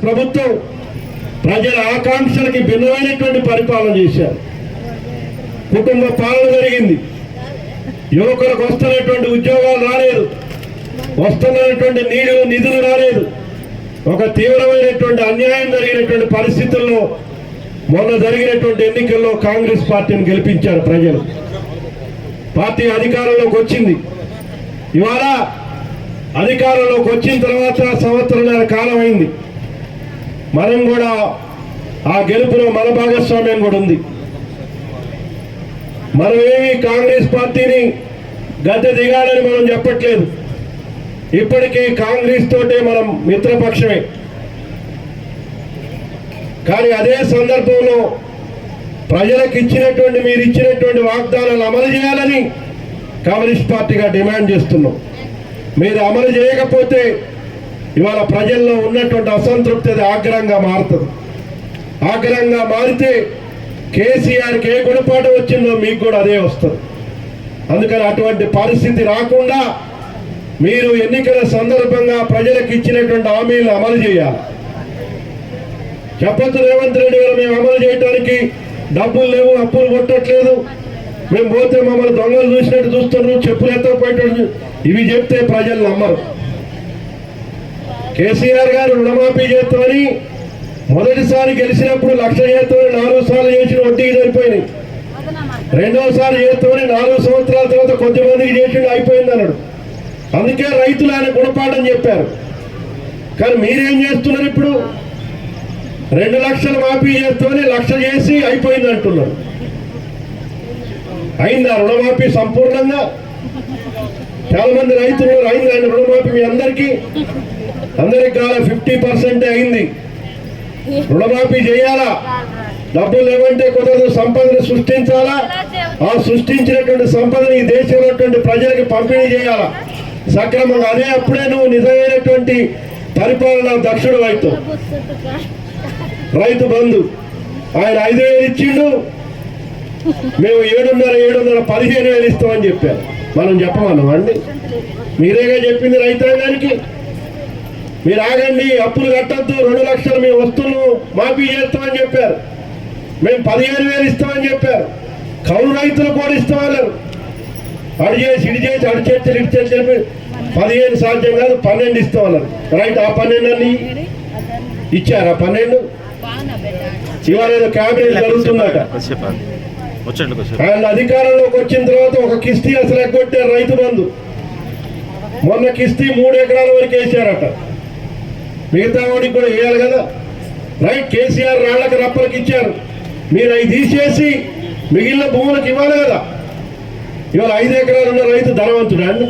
ప్రభుత్వం ప్రజల ఆకాంక్షలకి భిన్నమైనటువంటి పరిపాలన చేశారు. కుటుంబ పాలన జరిగింది. యువకులకు వస్తున్నటువంటి ఉద్యోగాలు రాలేదు, వస్తున్నటువంటి నిధులు రాలేదు. ఒక తీవ్రమైనటువంటి అన్యాయం జరిగినటువంటి పరిస్థితుల్లో మొన్న జరిగినటువంటి ఎన్నికల్లో కాంగ్రెస్ పార్టీని గెలిపించారు ప్రజలు. పార్టీ అధికారంలోకి వచ్చింది. ఇవాళ అధికారంలోకి వచ్చిన తర్వాత సంవత్సరాల కాలం అయింది. మనం కూడా ఆ గెలుపులో మన భాగస్వామ్యం కూడా ఉంది. మనమేమి కాంగ్రెస్ పార్టీని గద్దె దిగాలని మనం చెప్పట్లేదు. ఇప్పటికీ కాంగ్రెస్ తోటే మనం మిత్రపక్షమే. కానీ అదే సందర్భంలో ప్రజలకు ఇచ్చినటువంటి మీరు ఇచ్చినటువంటి వాగ్దానాలు అమలు చేయాలని కమ్యూనిస్ట్ పార్టీగా డిమాండ్ చేస్తున్నాం. మీరు అమలు చేయకపోతే ఇవాళ ప్రజల్లో ఉన్నటువంటి అసంతృప్తి అది ఆగ్రహంగా మారుతుంది. ఆగ్రహంగా మారితే కేసీఆర్కి ఏ గుణపాఠం వచ్చిందో మీకు కూడా అదే వస్తుంది. అందుకని అటువంటి పరిస్థితి రాకుండా మీరు ఎన్నికల సందర్భంగా ప్రజలకు ఇచ్చినటువంటి హామీలను అమలు చేయాలి. చెప్పొచ్చు రేవంత్ రెడ్డి గారు మేము అమలు చేయడానికి డబ్బులు లేవు, అప్పులు కొట్టట్లేదు, మేము పోతే మమ్మల్ని దొంగలు చూసినట్టు చూస్తున్నారు, చెప్పులు ఎత్తకపోయేటట్టు, ఇవి చెప్తే ప్రజలు నమ్మరు. కేసీఆర్ గారు రుణమాఫీ చేస్తామని మొదటిసారి గెలిచినప్పుడు 1,00,000 చేస్తామని 4 సార్లు చేసిన వడ్డీకి సరిపోయినాయి. రెండోసారి చేస్తామని 4 సంవత్సరాల తర్వాత కొద్దిమందికి చేసి అయిపోయింది అన్నాడు. అందుకే రైతులు ఆయన గుణపాఠం చెప్పారు. కానీ మీరేం చేస్తున్నారు? ఇప్పుడు 2 లక్షలు మాఫీ చేస్తామని 1,00,000 చేసి అయిపోయింది అంటున్నారు. అయిందా రుణమాఫీ సంపూర్ణంగా? చాలా మంది రైతులు అయింది ఆయన రుణమాఫీ మీ అందరికీ కాదు, 50% అయింది. రుణమాఫీ చేయాలా? డబ్బులు లేవంటే కుదరదు, సంపదను సృష్టించాలా. ఆ సృష్టించినటువంటి సంపదని ఈ దేశంలో ప్రజలకి పంపిణీ చేయాలా సక్రమంగా. అదే అప్పుడే నువ్వు నిజమైనటువంటి పరిపాలన దక్షుడు అవుతావు. రైతు బంధు ఆయన 5,000 ఇచ్చిండు, మేము 7,500 15,000 ఇస్తామని చెప్పారు. మనం చెప్పమన్నాం అండి? మీరేగా చెప్పింది రైతాంగానికి. మీరు ఆగండి, అప్పులు కట్టద్దు, 2 లక్షలు మీ వస్తువులు మాఫీ చేస్తామని చెప్పారు. మేము 15,000 ఇస్తామని చెప్పారు. కౌలు రైతులు కూడా ఇస్తామన్నారు. అడి చేసి ఇడి చేసి అడి చేర్చలు ఇడి చేర్చి చెప్పి 15 సాధ్యం కాదు, 12 ఇస్తామన్నారు. రైట్, ఆ 12 అన్ని ఇచ్చారు. ఆ 12 ఇవాళ ఏదో క్యాబినెట్ జరుగుతుందట. ఆయన అధికారంలోకి వచ్చిన తర్వాత ఒక కిస్తీ అసలు ఎగ్గొట్టారు రైతు బంధు. మొన్న కిస్తీ 3 ఎకరాల వరకు వేసారట. మిగతా వాడికి కూడా వేయాలి కదా. రైట్, కేసీఆర్ రాళ్లకు రప్పలకి ఇచ్చారు. మీరు అవి తీసేసి మిగిలిన భూములకు ఇవ్వాలి కదా. ఇవాళ 5 ఎకరాలు ఉన్న రైతు ధనవంతుడు అండి.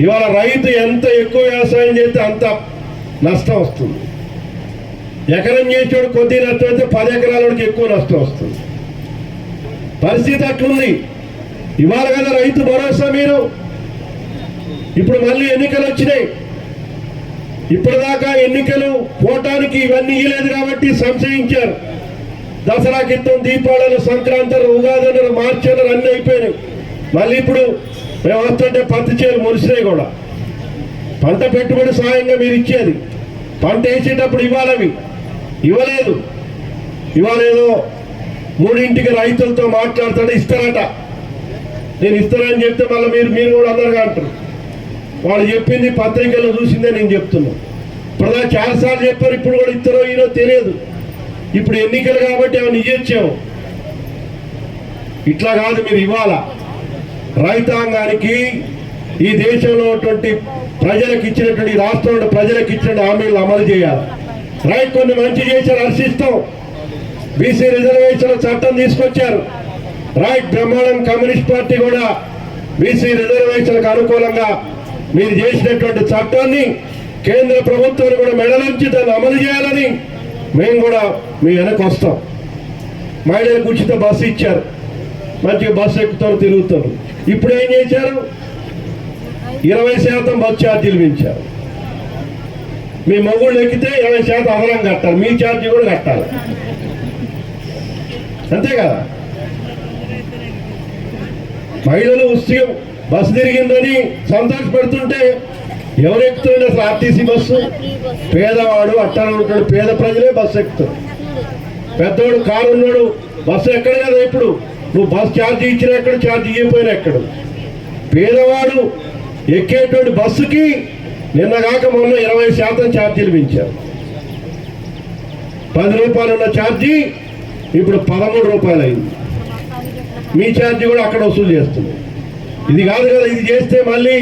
ఇవాళ రైతు ఎంత ఎక్కువ వ్యవసాయం చేస్తే అంత నష్టం వస్తుంది. ఎకరం చేసేవాడు కొద్ది నష్టం అయితే 10 ఎకరాల వాడికి ఎక్కువ నష్టం వస్తుంది. పరిస్థితి అట్లుంది. ఇవాళ కదా రైతు భరోసా. మీరు ఇప్పుడు మళ్ళీ ఎన్నికలు వచ్చినాయి. ఇప్పటిదాకా ఎన్నికలు పోవటానికి ఇవన్నీ ఇవ్వలేదు కాబట్టి సంశయించారు. దసరా క్రితం, దీపావళి, సంక్రాంతి, ఉగాది, మార్చి అన్నీ అయిపోయినాయి. మళ్ళీ ఇప్పుడు మేము వస్తుంటే పత్తి చేలు మురిసినాయి కూడా. పంట పెట్టుబడి సాయంగా మీరు ఇచ్చేది, పంట వేసేటప్పుడు ఇవ్వాలవి ఇవ్వలేదు. ఇవ్వలేదో 3ంటికి రైతులతో మాట్లాడతాడు, ఇస్తారట. నేను ఇస్తానని చెప్తే మళ్ళీ మీరు కూడా అందరుగా అంటారు. వాళ్ళు చెప్పింది పత్రికల్లో చూసిందే నేను చెప్తున్నా. ఇప్పుడు చాలాసార్లు చెప్పారు, ఇప్పుడు కూడా ఇస్తారో ఈయనో తెలియదు. ఇప్పుడు ఎన్నికలు కాబట్టి ఏమైనా ఇచ్చాము. ఇట్లా కాదు, మీరు ఇవ్వాలా. రైతాంగానికి, ఈ దేశంలో ఉన్నటువంటి ప్రజలకు ఇచ్చినటువంటి, రాష్ట్రంలో ప్రజలకు ఇచ్చిన హామీలు అమలు చేయాలి. రైట్, కొన్ని మంచి చేశారు, హర్షిస్తాం. బీసీ రిజర్వేషన్ చట్టం తీసుకొచ్చారు. రైట్, బ్రహ్మాండం. కమ్యూనిస్ట్ పార్టీ కూడా బీసీ రిజర్వేషన్లకు అనుకూలంగా మీరు చేసినటువంటి చట్టాన్ని కేంద్ర ప్రభుత్వాన్ని కూడా మెడలుంచి దాన్ని అమలు చేయాలని మేము కూడా మీ వెనక వస్తాం. మహిళలకు ఉచిత బస్సు ఇచ్చారు, మంచిగా బస్సు ఎక్కుతారు, తిరుగుతారు. ఇప్పుడు ఏం చేశారు? 20% బస్ ఛార్జీలు పెంచారు. మీ మొగుళ్ళు ఎక్కితే 20% అదనం కట్టాలి, మీ ఛార్జీ కూడా కట్టాలి. అంతే కదా. మహిళలు ఉత్సవం బస్సు తిరిగిందని సంతోషపడుతుంటే ఎవరు ఎక్కుతారండి అసలు ఆర్టీసీ బస్సు? పేదవాడు, అట్టాలు ఉంటాడు, పేద ప్రజలే బస్సు ఎక్కుతారు. పెద్దవాడు కారు ఉన్నాడు బస్సు ఎక్కడ కదా. ఇప్పుడు నువ్వు బస్ ఛార్జ్ ఇచ్చినా ఎక్కడ, ఛార్జ్ ఇవ్వకపోయినా ఎక్కడ. పేదవాడు ఎక్కేటువంటి బస్సుకి నిన్న కాక మొన్న 20% ఛార్జీలు పెంచారు. 10 రూపాయలు ఉన్న ఛార్జీ ఇప్పుడు 13 రూపాయలు అయింది. మీ ఛార్జీ కూడా అక్కడ వసూలు చేస్తుంది. ఇది కాదు కదా, ఇది చేస్తే మళ్ళీ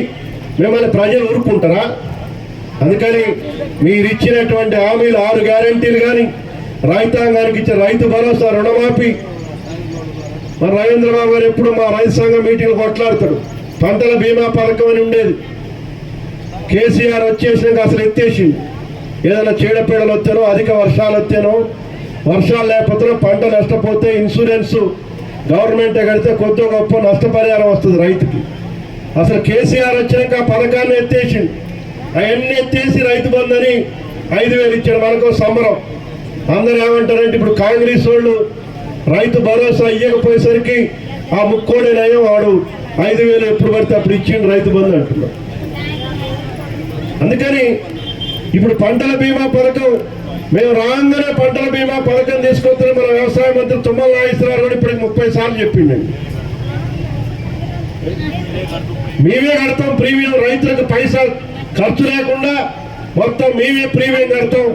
మిమ్మల్ని ప్రజలు ఊరుకుంటారా? అందుకని మీరు ఇచ్చినటువంటి హామీలు 6 గ్యారెంటీలు కానీ, రైతాంగానికి ఇచ్చే రైతు భరోసా, రుణమాఫీ, మన రవీంద్రబాబు గారు ఎప్పుడు మా రైతు సంఘం మీటింగ్లు కొట్లాడతాడు. పంటల బీమా పథకం అని ఉండేది, కేసీఆర్ వచ్చేసినాక అసలు ఎత్తేసింది. ఏదైనా చీడపీడలు వచ్చానో, అధిక వర్షాలు వచ్చానో, వర్షాలు లేకపోతే పంట నష్టపోతే ఇన్సూరెన్స్ గవర్నమెంటే కడితే కొద్ది గొప్ప నష్టపరిహారం వస్తుంది రైతుకి. అసలు కేసీఆర్ వచ్చినాక ఆ పథకాన్ని ఎత్తేసింది. అవన్నీ ఎత్తేసి రైతు బంధు అని 5,000 ఇచ్చాడు. మనకు సంబరం. అందరూ ఏమంటారంటే ఇప్పుడు కాంగ్రెస్ వాళ్ళు రైతు భరోసా ఇవ్వకపోయేసరికి ఆ ముక్కోడేనయ్యో వాడు 5,000 ఎప్పుడు పడితే అప్పుడు ఇచ్చిండు రైతు బంధు అంటున్నాడు. అందుకని ఇప్పుడు పంటల బీమా పథకం మేము రాగానే పంటల బీమా పథకం తీసుకొస్తాను మన వ్యవసాయ మంత్రి తుమ్మల నాగేశ్వరరావు కూడా ఇప్పటికి 30 సార్లు చెప్పిండండి. మేమే కడతాం ప్రీమియం, రైతులకు పైసా ఖర్చు లేకుండా మొత్తం మేమే ప్రీమియం కడతాం,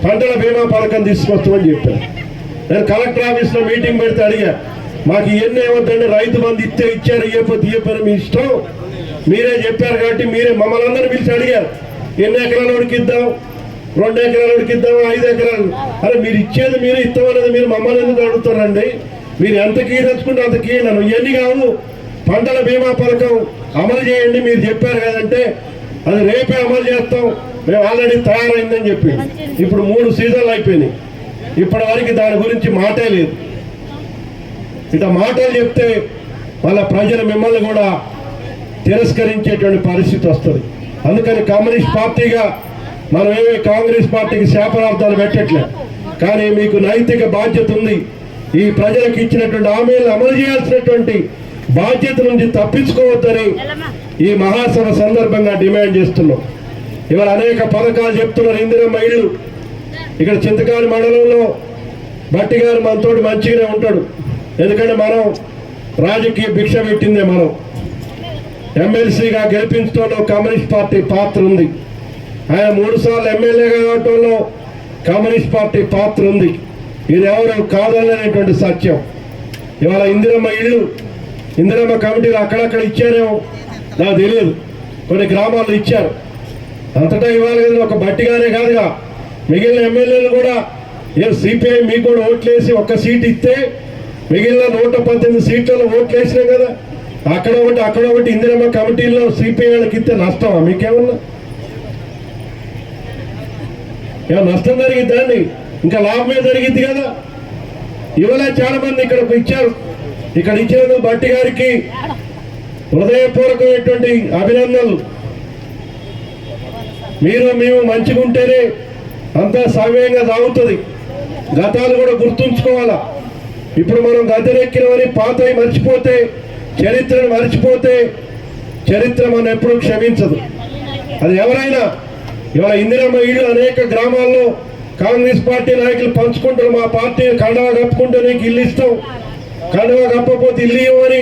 పంటల బీమా పథకం తీసుకొస్తామని చెప్పాను. నేను కలెక్టర్ ఆఫీస్లో మీటింగ్ పెడితే అడిగా, మాకు ఇవన్నీ ఏమవుతుందండి, రైతు బంధు ఇస్తే ఇచ్చారు, ఇవ్వకపోతే ఇవ్వకపోయినా మీ ఇష్టం, మీరే చెప్పారు కాబట్టి మీరే మమ్మల్ని అందరినీ పిలిచి అడిగారు. ఎన్ని ఎకరాలకి ఇద్దాం, 2 ఎకరాలకి ఇద్దాం, 5 ఎకరాలు. అరే మీరు ఇచ్చేది మీరు ఇస్తామనేది మీరు మమ్మల్ని ఎందుకు అడుగుతారండి? మీరు ఎంత కీయించుకుంటే అంత కీయను. ఇవన్నీ కావు, పంటల బీమా పథకం అమలు చేయండి మీరు చెప్పారు కదంటే అది రేపే అమలు చేస్తాం, మేము ఆల్రెడీ తయారైందని చెప్పి. ఇప్పుడు 3 సీజన్లు అయిపోయినాయి, ఇప్పటి వరకు దాని గురించి మాటే లేదు. ఇట్లా మాటలు చెప్తే వాళ్ళ ప్రజలు మిమ్మల్ని కూడా తిరస్కరించేటువంటి పరిస్థితి వస్తుంది. అందుకని కమ్యూనిస్ట్ పార్టీగా మనం ఏమి కాంగ్రెస్ పార్టీకి శాపనార్థాలు పెట్టట్లే, కానీ మీకు నైతిక బాధ్యత ఉంది. ఈ ప్రజలకు ఇచ్చినటువంటి హామీలను అమలు చేయాల్సినటువంటి బాధ్యత నుంచి తప్పించుకోవద్దని ఈ మహాసభ సందర్భంగా డిమాండ్ చేస్తున్నాం. ఇవాళ అనేక పథకాలు చెప్తున్నారు. ఇందిరమ్మ ఇళ్ళు ఇక్కడ చింతకాని మండలంలో బట్టి గారు మనతోటి మంచిగానే ఉంటాడు, ఎందుకంటే మనం రాజకీయ భిక్ష పెట్టిందే. మనం ఎమ్మెల్సీగా గెలిపించడంలో కమ్యూనిస్ట్ పార్టీ పాత్ర ఉంది. ఆయన 3 సార్లు ఎమ్మెల్యేగా కావటంలో కమ్యూనిస్ట్ పార్టీ పాత్ర ఉంది. ఇది ఎవరు కాదనేటువంటి సత్యం. ఇవాళ ఇందిరమ్మ ఇళ్ళు, ఇందిరమ్మ కమిటీలు అక్కడక్కడ ఇచ్చారేమో నాకు తెలియదు, కొన్ని గ్రామాల్లో ఇచ్చారు. అంతటా ఇవ్వాలి కదా, ఒక బట్టిగానే కాదుగా మిగిలిన ఎమ్మెల్యేలు కూడా. సిపిఐ మీకు కూడా ఓట్లేసి 1 సీట్ ఇస్తే మిగిలిన 118 సీట్లలో ఓట్లు వేసినాం కదా. అక్కడ ఒకటి ఇందిరమ్మ కమిటీల్లో సిపిఐ వాళ్ళకి ఇస్తే నష్టమా? మీకేమన్నా నష్టం జరిగిద్దండి? ఇంకా లాభమే జరిగింది కదా. ఇవాళ చాలా మంది ఇక్కడకు ఇచ్చారు. ఇక్కడ ఇచ్చినందుకు బట్టి గారికి హృదయపూర్వకమైనటువంటి అభినందనలు. మీరు మేము మంచిగా ఉంటేనే అంతా సవ్యంగా సాగుతుంది. గతాలు కూడా గుర్తుంచుకోవాలా. ఇప్పుడు మనం గద్దెనెక్కినవని పాతవి మర్చిపోతే, చరిత్రను మర్చిపోతే చరిత్ర మనం ఎప్పుడు క్షమించదు. అది ఎవరైనా. ఇవాళ ఇందిరమ్మ ఇళ్ళు అనేక గ్రామాల్లో కాంగ్రెస్ పార్టీ నాయకులు పంచుకుంటారు. మా పార్టీ కండవా కప్పుకుంటే నీకు ఇల్లు ఇస్తాం, కండవా కప్పకపోతే ఇల్లు ఇవ్వమని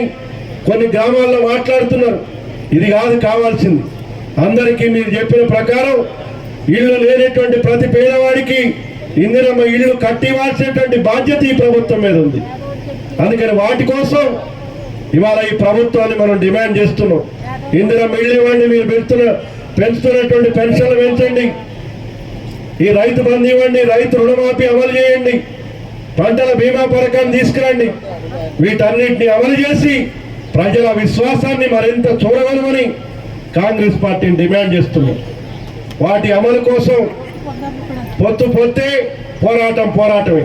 కొన్ని గ్రామాల్లో మాట్లాడుతున్నారు. ఇది కాదు కావాల్సింది. అందరికీ మీరు చెప్పిన ప్రకారం ఇల్లు లేనటువంటి ప్రతి పేదవాడికి ఇందిరమ్మ ఇల్లు కట్టివ్వాల్సినటువంటి బాధ్యత ఈ ప్రభుత్వం మీద ఉంది. అందుకని వాటి కోసం ఇవాళ ఈ ప్రభుత్వాన్ని మనం డిమాండ్ చేస్తున్నాం. ఇందిరమ్మ ఇల్లు ఇవ్వండి, మీరు పెంచుతున్నటువంటి పెన్షన్లు పెంచండి, ఈ రైతు బంధు ఇవ్వండి, రైతు రుణమాఫీ అమలు చేయండి, పంటల బీమా పథకాన్ని తీసుకురండి. వీటన్నిటిని అమలు చేసి ప్రజల విశ్వాసాన్ని మరింత చూడగలమని కాంగ్రెస్ పార్టీని డిమాండ్ చేస్తున్నాం. వాటి అమలు కోసం పొత్తే పోరాటమే.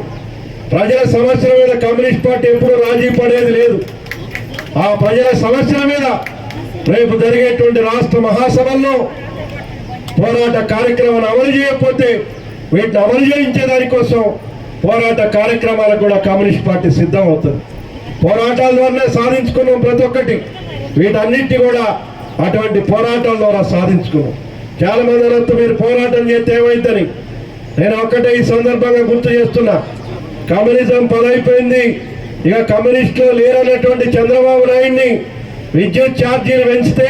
ప్రజల సమస్యల మీద కమ్యూనిస్ట్ పార్టీ ఎప్పుడూ రాజీ పడేది లేదు. ఆ ప్రజల సమస్యల మీద రేపు జరిగేటువంటి రాష్ట్ర మహాసభల్లో పోరాట కార్యక్రమాన్ని అమలు చేయకపోతే వీటిని అమలు చేయించే దానికోసం పోరాట కార్యక్రమాలకు కూడా కమ్యూనిస్ట్ పార్టీ సిద్ధం అవుతుంది. పోరాటాల ద్వారానే సాధించుకున్నాం ప్రతి ఒక్కటి. వీటన్నిటిని కూడా అటువంటి పోరాటం ద్వారా సాధించుకున్నాం. చాలా మంది అనొద్దు మీరు పోరాటం చేస్తే ఏమైందని. నేను ఒక్కటే ఈ సందర్భంగా గుర్తు చేస్తున్నా, కమ్యూనిజం పదైపోయింది, ఇక కమ్యూనిస్టులు లేరనేటువంటి చంద్రబాబు నాయుడిని విద్యుత్ ఛార్జీలు పెంచితే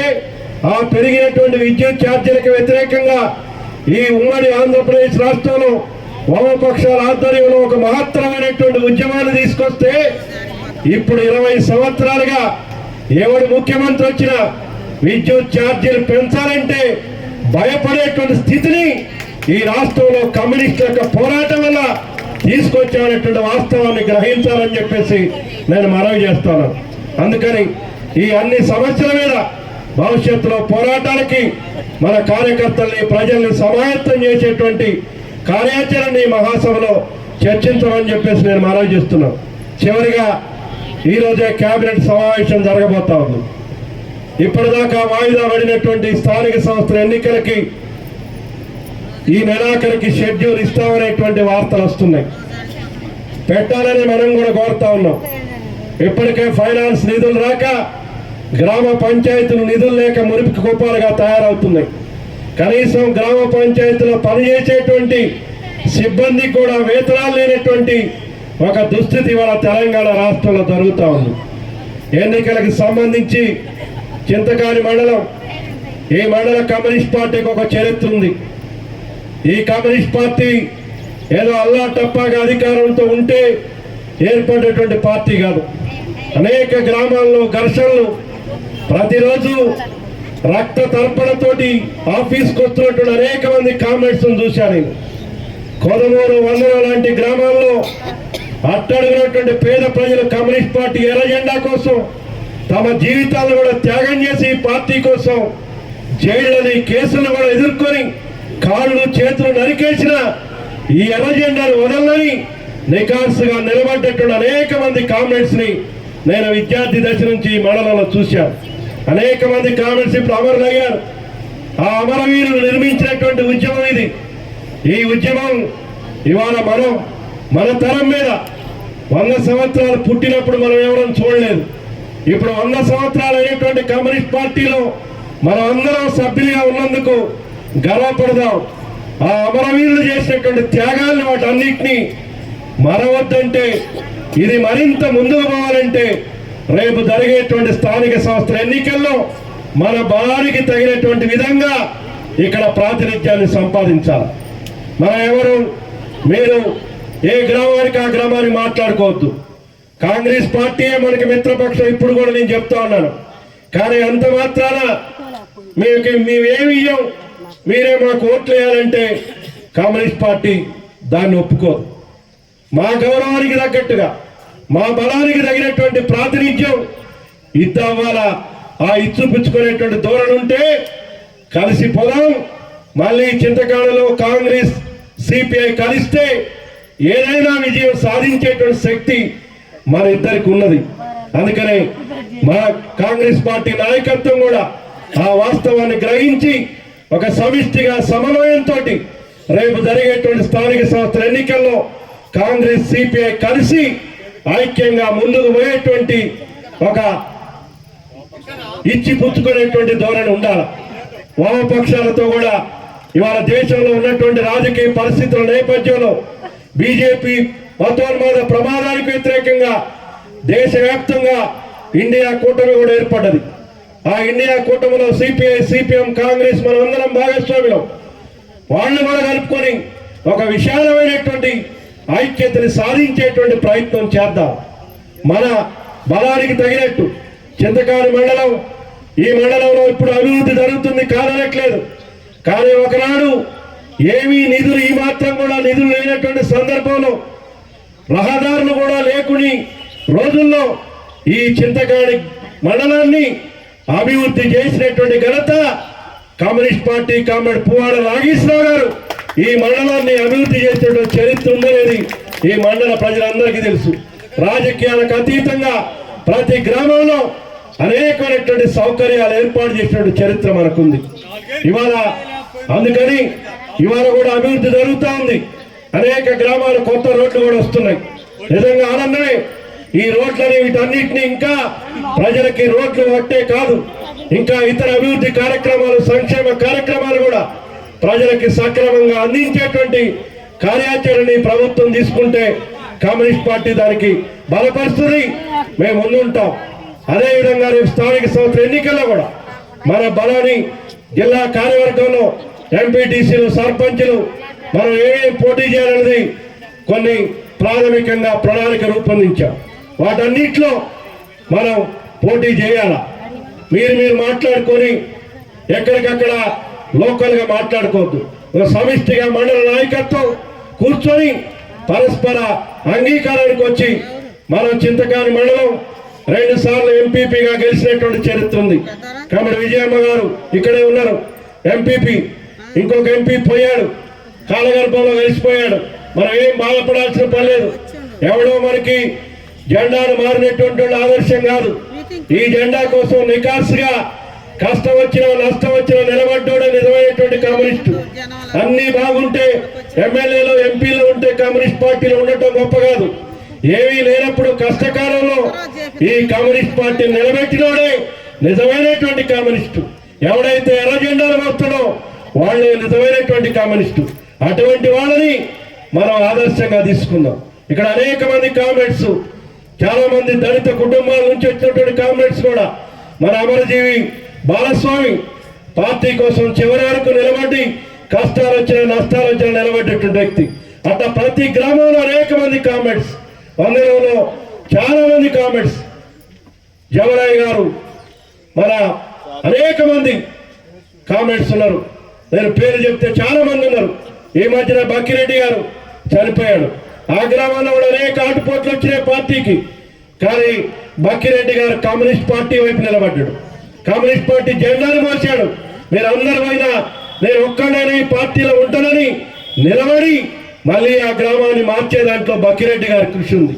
ఆ పెరిగినటువంటి విద్యుత్ ఛార్జీలకు వ్యతిరేకంగా ఈ ఉమ్మడి ఆంధ్రప్రదేశ్ రాష్ట్రంలో వామపక్షాల ఆధ్వర్యంలో ఒక మహత్తరమైనటువంటి ఉద్యమాన్ని తీసుకొస్తే ఇప్పుడు 20 సంవత్సరాలుగా ఎవడు ముఖ్యమంత్రి వచ్చినా విద్యుత్ ఛార్జీలు పెంచాలంటే భయపడేటువంటి స్థితిని ఈ రాష్ట్రంలో కమ్యూనిస్టుల యొక్క పోరాటం వల్ల తీసుకొచ్చామనేటువంటి వాస్తవాన్ని గ్రహించాలని చెప్పేసి నేను మనవి చేస్తాను. అందుకని ఈ అన్ని సమస్యల మీద భవిష్యత్తులో పోరాటానికి మన కార్యకర్తల్ని ప్రజల్ని సమాయత్తం చేసేటువంటి కార్యాచరణ ఈ మహాసభలో చర్చించమని చెప్పేసి నేను మనవి చేస్తున్నాను. చివరిగా ఈరోజే కేబినెట్ సమావేశం జరగబోతా ఉంది. ఇప్పటిదాకా వాయిదా పడినటువంటి స్థానిక సంస్థల ఎన్నికలకి ఈ నెలాఖరికి షెడ్యూల్ ఇస్తామనేటువంటి వార్తలు వస్తున్నాయి. పెట్టాలని మనం కూడా కోరుతా ఉన్నాం. ఇప్పటికే ఫైనాన్స్ నిధులు రాక గ్రామ పంచాయతీలు నిధులు లేక మురికి కుప్పాలుగా తయారవుతున్నాయి. కనీసం గ్రామ పంచాయతీలో పనిచేసేటువంటి సిబ్బంది కూడా వేతనాలు లేనటువంటి ఒక దుస్థితి ఇవాళ తెలంగాణ రాష్ట్రంలో జరుగుతూ ఉంది. ఎన్నికలకు సంబంధించి చింతకాని మండలం, ఈ మండల కమ్యూనిస్ట్ పార్టీకి ఒక చరిత్ర ఉంది. ఈ కమ్యూనిస్ట్ పార్టీ ఏదో అల్లా టప్పాగా అధికారంతో ఉంటే ఏర్పడేటువంటి పార్టీ కాదు. అనేక గ్రామాల్లో ఘర్షణలు, ప్రతిరోజు రక్త తర్పణతోటి ఆఫీస్కి వస్తున్నటువంటి అనేక మంది కామ్రేడ్స్ చూశాను. కొదమూరు, వందన లాంటి గ్రామాల్లో అట్టడుగునటువంటి పేద ప్రజలు కమ్యూనిస్ట్ పార్టీ ఎర్ర జెండా కోసం తమ జీవితాలను కూడా త్యాగం చేసి పార్టీ కోసం జైళ్ళని, కేసులను కూడా ఎదుర్కొని కాళ్ళు చేతులు నరికేసిన ఈ ఎర్ర జెండాను వదలని నికార్సుగా నిలబడ్డటువంటి అనేక మంది కామ్రేడ్స్ ని నేను విద్యార్థి దశ నుంచి ఈ మండలంలో చూశాను. అనేక మంది కామ్రేడ్స్ ఇప్పుడు అమరులయ్యారు. ఆ అమరవీరులు నిర్మించినటువంటి ఉద్యమం ఇది. ఈ ఉద్యమం ఇవాళ మన తరం మీద 100 సంవత్సరాలు పుట్టినప్పుడు మనం ఎవరూ చూడలేదు. ఇప్పుడు 100 సంవత్సరాలు అయినటువంటి కమ్యూనిస్ట్ పార్టీలో మనం అందరం సభ్యులుగా ఉన్నందుకు గర్వపడదాం. ఆ అమరవీరులు చేసినటువంటి త్యాగాన్ని వాటన్నిటినీ మరవద్దంటే, ఇది మరింత ముందుకు పోవాలంటే రేపు జరిగేటువంటి స్థానిక సంస్థల ఎన్నికల్లో మన బలానికి తగినటువంటి విధంగా ఇక్కడ ప్రాతినిధ్యాన్ని సంపాదించాలి. మీరు ఏ గ్రామానికి ఆ గ్రామాన్ని మాట్లాడుకోవద్దు. కాంగ్రెస్ పార్టీయే మనకి మిత్రపక్షం. ఇప్పుడు కూడా నేను చెప్తా ఉన్నాను. కానీ అంత మాత్రాన మేమేమి ఇయ్యం, మీరే మాకు ఓట్లు వేయాలంటే కమ్యూనిస్ట్ పార్టీ దాన్ని ఒప్పుకోదు. మా గౌరవానికి తగ్గట్టుగా, మా బలానికి తగినటువంటి ప్రాతినిధ్యం ఇద్దావాలా, ఆ ఇచ్చు పుచ్చుకునేటువంటి ధోరణి ఉంటే కలిసి పోదాం. మళ్ళీ చింతకాడలో కాంగ్రెస్ సిపిఐ కలిస్తే ఏదైనా విజయం సాధించేటువంటి శక్తి మన ఇద్దరికి ఉన్నది. అందుకనే మన కాంగ్రెస్ పార్టీ నాయకత్వం కూడా ఆ వాస్తవాన్ని గ్రహించి ఒక సమిష్టిగా సమన్వయంతో రేపు జరిగేటువంటి స్థానిక సంస్థల ఎన్నికల్లో కాంగ్రెస్ సిపిఐ కలిసి ఐక్యంగా ముందుకు పోయేటువంటి ఒక ఇచ్చి పుచ్చుకునేటువంటి ధోరణి ఉండాలి. వామపక్షాలతో కూడా ఇవాళ దేశంలో ఉన్నటువంటి రాజకీయ పరిస్థితుల నేపథ్యంలో బీజేపీ మతోన్మాద ప్రమాదానికి వ్యతిరేకంగా దేశవ్యాప్తంగా ఇండియా కూటమి కూడా ఏర్పడ్డది. ఆ ఇండియా కూటమిలో సిపిఐ, సిపిఎం, కాంగ్రెస్ మనమందరం భాగస్వామ్యం. వాళ్ళు కూడా కలుపుకొని ఒక విశాలమైనటువంటి ఐక్యతని సాధించేటువంటి ప్రయత్నం చేద్దాం. మన బలానికి తగినట్టు చింతకాని మండలం, ఈ మండలంలో ఇప్పుడు అభివృద్ధి జరుగుతుంది కాదనట్లేదు. కానీ ఒకనాడు ఏమీ నిధులు, ఈ మాత్రం కూడా నిధులు లేనటువంటి సందర్భంలో, రహదారులు కూడా లేకుని రోజుల్లో ఈ చింతకాని మండలాన్ని అభివృద్ధి చేసినటువంటి ఘనత communist party comrade Puvvada Nageswararao garu ఈ మండలాన్ని అభివృద్ధి చేసేటువంటి చరిత్ర ఉండేది ఈ మండల ప్రజలందరికీ తెలుసు. రాజకీయాలకు అతీతంగా ప్రతి గ్రామంలో అనేకమైనటువంటి సౌకర్యాలు ఏర్పాటు చేసినటువంటి చరిత్ర మనకుంది. అందుకని ఇవాళ కూడా అభివృద్ధి జరుగుతూ ఉంది. అనేక గ్రామాలు కొత్త రోడ్లు కూడా వస్తున్నాయి. నిజంగా ఆనందమే. ఈ రోడ్లని వీటన్నిటిని ఇంకా ప్రజలకి రోడ్లు ఒకటే కాదు, ఇంకా ఇతర అభివృద్ధి కార్యక్రమాలు, సంక్షేమ కార్యక్రమాలు కూడా ప్రజలకి సక్రమంగా అందించేటువంటి కార్యాచరణ ప్రభుత్వం తీసుకుంటే కమ్యూనిస్ట్ పార్టీ దానికి బలపరుస్తుంది. మేము ముందుంటాం. అదేవిధంగా రేపు స్థానిక సంస్థల ఎన్నికల్లో కూడా మన బలాన్ని జిల్లా కార్యవర్గంలో ఎంపీటీసీలు, సర్పంచులు మనం ఏమేమి పోటీ చేయాలనేది కొన్ని ప్రాథమికంగా ప్రణాళిక రూపొందించాం. వాటన్నిటిలో మనం పోటీ చేయాలా. మీరు మాట్లాడుకొని ఎక్కడికక్కడ లోకల్గా మాట్లాడుకోవద్దు. ఒక సమిష్టిగా మండల నాయకత్వం కూర్చొని పరస్పర అంగీకారానికి వచ్చి మనం చింతకాని మండలం 2 సార్లు ఎంపీపీగా గెలిచినటువంటి చరిత్ర ఉంది. కాబట్టి విజయమ్మ గారు ఇక్కడే ఉన్నారు, ఎంపీపీ. ఇంకొక ఎంపీ పోయాడు, కాలగర్భంలో కలిసిపోయాడు. మనం ఏం బాధపడాల్సిన పని లేదు. ఎవడో మనకి జెండాను మారినటువంటి ఆదర్శం కాదు. ఈ జెండా కోసం నికాసుగా కష్టం వచ్చినా నష్టం వచ్చినా నిలబడ్డాడే నిజమైనటువంటి కమ్యూనిస్టు. అన్ని బాగుంటే ఎమ్మెల్యేలు, ఎంపీలు ఉంటే కమ్యూనిస్ట్ పార్టీలో ఉండటం గొప్ప కాదు. ఏమీ లేనప్పుడు కష్టకాలంలో ఈ కమ్యూనిస్ట్ పార్టీ నిలబెట్టినోడే నిజమైనటువంటి కమ్యూనిస్టు. ఎవడైతే ఎర్ర జెండాలు మోస్తాడో వాళ్ళే నిజమైనటువంటి కమ్యూనిస్టు. అటువంటి వాళ్ళని మనం ఆదర్శంగా తీసుకుందాం. ఇక్కడ అనేక మంది కామ్రేడ్స్, చాలా మంది దళిత కుటుంబాల నుంచి వచ్చినటువంటి కామ్రేడ్స్ కూడా మన అమరజీవి బాలస్వామి పార్టీ కోసం చివరి వరకు నిలబడి కష్టాలు వచ్చినా నష్టాలు వచ్చినా నిలబడేటువంటి వ్యక్తి. అట్లా ప్రతి గ్రామంలో అనేక మంది కామ్రేడ్స్, వందనంలో చాలా మంది కామ్రేడ్స్, జవరాయ్ గారు, మన అనేక మంది కామ్రేడ్స్ ఉన్నారు. నేను పేరు చెప్తే చాలా మంది ఉన్నారు. ఈ మధ్యన బక్కిరెడ్డి గారు చనిపోయాడు. ఆ గ్రామంలో కూడా అనేక ఆటుపోట్లు వచ్చినాయి పార్టీకి. కానీ బక్కిరెడ్డి గారు కమ్యూనిస్ట్ పార్టీ వైపు నిలబడ్డాడు. కమ్యూనిస్ట్ పార్టీ జెండాను మోసాడు. మీరు అందరి పైన నేను ఒక్కడైనా ఈ పార్టీలో ఉంటానని నిలబడి మళ్ళీ ఆ గ్రామాన్ని మార్చే దాంట్లో బక్కిరెడ్డి గారి కృషి ఉంది.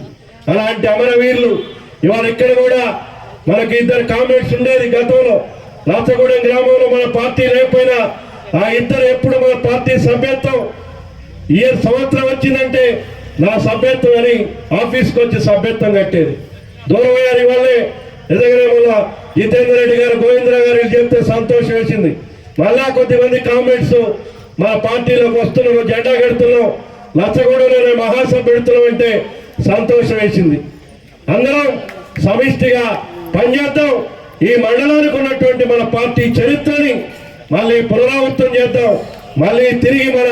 అలాంటి అమరవీరులు ఇవాళ ఇక్కడ కూడా మనకి 2 కామ్రేడ్స్ ఉండేది గతంలో. రాచగూడెం గ్రామంలో మన పార్టీ లేకపోయినా ఆ 2 ఎప్పుడు మన పార్టీ సభ్యత్వం సంవత్సరం వచ్చిందంటే నా సభ్యత్వం అని ఆఫీస్కి వచ్చి సభ్యత్వం కట్టేది. దూరమయ్యారు ఇవాళే. నిజంగా జితేందర్ రెడ్డి గారు, గోవిందరావు గారు చెప్తే సంతోషం వేసింది. మళ్ళా కొద్దిమంది కామ్రేడ్స్ మా పార్టీలోకి వస్తున్నాం, జెండా కడుతున్నాం, లచ్చగూడలోనే మహాసభ పెడుతున్నాం అంటే సంతోషం వేసింది. అందరం సమిష్టిగా పనిచేద్దాం. ఈ మండలానికి ఉన్నటువంటి మన పార్టీ చరిత్రని మళ్ళీ పునరావృతం చేద్దాం. మళ్ళీ తిరిగి మన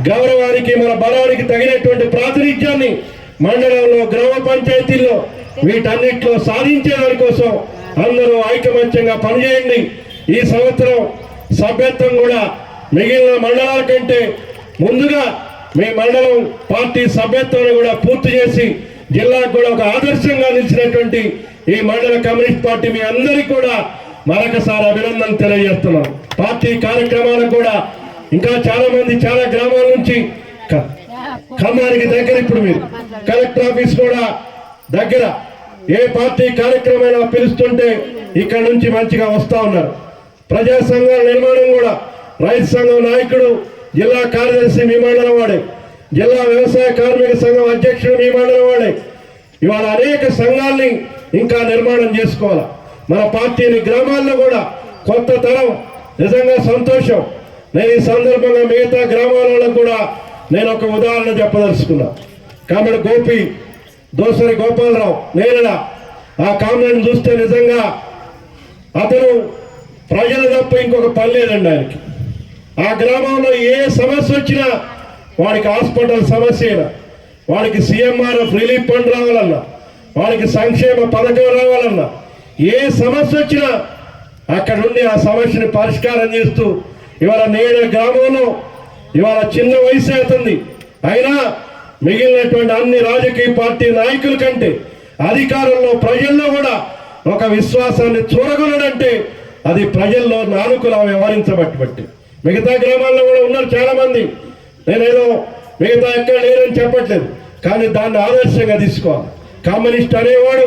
గౌరవానికి, మన బలానికి తగినటువంటి ప్రాతినిధ్యాన్ని మండలంలో, గ్రామ పంచాయతీల్లో వీటన్నిటిలో సాధించే దానికోసం అందరూ ఐకమత్యంగా పనిచేయండి. ఈ సంవత్సరం సభ్యత్వం కూడా మిగిలిన మండలాల కంటే ముందుగా మీ మండలం పార్టీ సభ్యత్వాన్ని కూడా పూర్తి చేసి జిల్లాకు కూడా ఒక ఆదర్శంగా నిలిచినటువంటి ఈ మండల కమ్యూనిస్ట్ పార్టీ మీ అందరికీ కూడా మరొకసారి అభినందనలు తెలియజేస్తున్నాం. పార్టీ కార్యక్రమాలకు కూడా ఇంకా చాలా మంది చాలా గ్రామాల నుంచి ఖమ్మానికి దగ్గర, ఇప్పుడు మీరు కలెక్టర్ ఆఫీస్ కూడా దగ్గర, ఏ పార్టీ కార్యక్రమం పిలుస్తుంటే ఇక్కడ నుంచి మంచిగా వస్తా ఉన్నారు. ప్రజా సంఘాల నిర్మాణం కూడా రైతు సంఘం నాయకుడు, జిల్లా కార్యదర్శి మీ మండలం వాడే, జిల్లా వ్యవసాయ కార్మిక సంఘం అధ్యక్షుడు మీ మండలం వాడే. ఇవాళ అనేక సంఘాలని ఇంకా నిర్మాణం చేసుకోవాలి. మన పార్టీని గ్రామాల్లో కూడా కొత్త తరం. నిజంగా సంతోషం. నేను ఈ సందర్భంగా మిగతా గ్రామాలలో కూడా నేను ఒక ఉదాహరణ చెప్పదలుచుకున్నా. కామెడ గోపి, దోసరి గోపాలరావు, నేనడా ఆ కామెడీని చూస్తే నిజంగా అతను ప్రజలు తప్ప ఇంకొక పని లేదండి ఆయనకి. ఆ గ్రామంలో ఏ సమస్య వచ్చినా, వాడికి హాస్పిటల్ సమస్య అయినా, వాడికి సీఎంఆర్ఎఫ్ రిలీఫ్ ఫండ్ రావాలన్నా, వాడికి సంక్షేమ పథకం రావాలన్నా, ఏ సమస్య వచ్చినా అక్కడ నుండి ఆ సమస్యని పరిష్కారం చేస్తూ ఇవాళ నేడు గ్రామంలో ఇవాళ చిన్న వయసు అవుతుంది అయినా మిగిలినటువంటి అన్ని రాజకీయ పార్టీ నాయకుల కంటే అధికారంలో, ప్రజల్లో కూడా ఒక విశ్వాసాన్ని చూడగలడంటే అది ప్రజల్లో నాలుకలా వ్యవహరించబట్టి. మిగతా గ్రామాల్లో కూడా ఉన్నారు చాలా మంది. నేనేదో మిగతా ఎక్కడ లేరని చెప్పట్లేదు, కానీ దాన్ని ఆదర్శంగా తీసుకోవాలి. కమ్యూనిస్ట్ అనేవాడు